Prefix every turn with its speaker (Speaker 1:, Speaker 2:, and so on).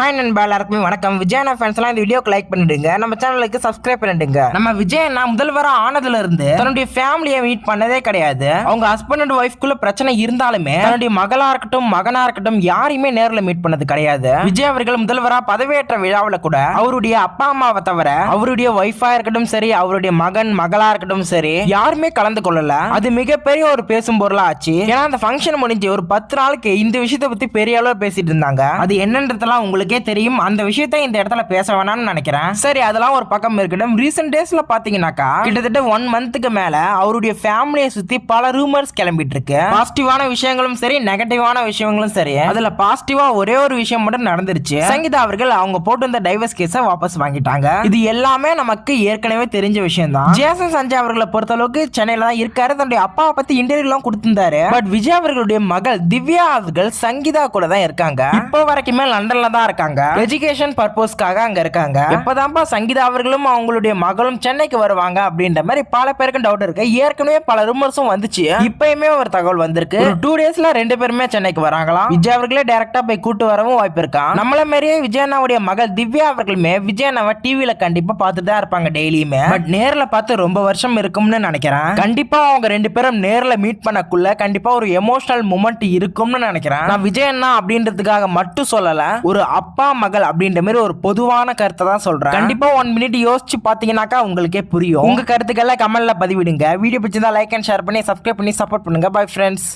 Speaker 1: Hi நண்பா, எல்லாருக்குமே வணக்கம். விஜய் அண்ணா ஃபேன்ஸ் எல்லாம் இந்த வீடியோக்கு லைக் பண்ணிடுங்க, நம்ம சேனலுக்கு சப்ஸ்கிரைப் பண்ணிடுங்க. நம்ம விஜய் அண்ணா முதல்வரா ஆனதுல இருந்து தன்னுடைய ஃபேமிலியை மீட் பண்ணதே கிடையாது. அவங்க ஹஸ்பண்ட் அண்ட் ஒய்ஃப்குள்ள பிரச்சனை இருந்தாலுமே தன்னுடைய மகளா இருக்கட்டும் மகனா இருக்கட்டும் யாரையுமே நேர்ல மீட் பண்ணது கிடையாது. விஜய் அவர்கள் முதல்வரா பதவியேற்ற விழாவில் கூட அவருடைய அப்பா அம்மாவை தவிர அவருடைய ஒய்ஃபா இருக்கட்டும் சரி, அவருடைய மகன் மகளா இருக்கட்டும் சரி, யாருமே கலந்து கொள்ளல. அது மிகப்பெரிய ஒரு பேசும் பொருளா ஆச்சு. ஏன்னா அந்த ஃபங்க்ஷன் முடிஞ்சு ஒரு 10 நாளுக்கு இந்த விஷயத்தை பத்தி பெரிய அளவு பேசிட்டு இருந்தாங்க. அது என்னன்றதெல்லாம் உங்களுக்கே தெரியும். அந்த விஷயத்தை இந்த இடத்துல பேச வேணாம்னு நினைக்கிறேன். சரி, அதெல்லாம் ஒரு பக்கம் இருக்கட்டும். ரீசன்ட் டேஸ்ல பாத்தீங்கன்னாக்கா கிட்டத்தட்ட 1 மந்த்துக்கு மேல அவருடைய ஃபேமிலியை சுத்தி பல ரூமர்ஸ் கிளம்பிட்டு இருக்கு. பாசிட்டிவான விஷயங்களும் சரி, நெகட்டிவான விஷயங்களும் சரி. அதுல பாசிட்டிவா ஒரே ஒரு விஷயம் மட்டும் நடந்துருச்சு. சங்கீதா அவர்கள் அவங்க போட்டு இந்த டைவர்ஸ் கேஸை வாபஸ் வாங்கிட்டாங்க. இது எல்லாமே நமக்கு ஏற்கனவே தெரிஞ்ச விஷயம் தான். ஜேசன் சஞ்சய் அவர்களை பொறுத்த அளவுக்கு சென்னையில தான் இருக்காரு. தன்னுடைய அப்பாவை பத்தி இன்டர்வியூ எல்லாம் கொடுத்திருந்தாரு. பட் விஜய் அவர்களுடைய மகள் திவ்யா அவர்கள் சங்கீதா கூட தான் இருக்காங்க. இப்போ வரைக்குமே லண்டன்ல தான் இருக்காங்க. எஜுகேஷன் பர்பஸ்க்காக அங்க இருக்காங்க. எப்பதான்ப்பா சங்கீதா அவர்களும் அவங்களுடைய மகளும் சென்னைக்கு வருவாங்க அப்படின்ற மாதிரி பல பேருக்கு டவுட் இருக்கு. ஏற்கனவே பல ரூமர்ஸும் வந்துச்சு. இப்பயுமே ஒரு தகவல் வந்திருக்கு. 2 டேஸ்ல 2 பேருமே சென்னைக்கு வராங்களாம். விஜய் அவர்களே டைரக்டா போய் கூட்டு வரவும் வாய்ப்பு இருக்கா. நம்மள மாதிரியே விஜய் அண்ணாவுடைய மகள் திவ்யா அவர்களுமே விஜய் அண்ணாவை டிவில கண்டிப்பா பார்த்துட்டு தான் இருப்பாங்க டெய்லியுமே. பட் நேர்ல பார்த்து ரொம்ப வருஷம் இருக்கும்னு நினைக்கிறேன். கண்டிப்பா அவங்க 2 பேரும் நேர்ல மீட் பண்ணக்குள்ள கண்டிப்பா ஒரு எமோஷனல் மூமெண்ட் இருக்கும்னு நினைக்கிறேன். நான் விஜய் அண்ணா அப்படின்றதுக்காக மட்டும் சொல்லல, ஒரு அப்பா மகள் அப்படின்ற மாதிரி ஒரு பொதுவான கருத்தை தான் சொல்றேன். கண்டிப்பா 1 மினிட் யோசிச்சு பாத்தீங்கன்னாக்கா உங்களுக்கே புரியும். உங்க கருத்துக்களை கமெண்ட்ல பதிவிடுங்க. வீடியோ பிடிச்சிருந்தா லைக் அண்ட் ஷேர் பண்ணி சப்ஸ்கிரைப் பண்ணி சப்போர்ட் பண்ணுங்க. Bye friends.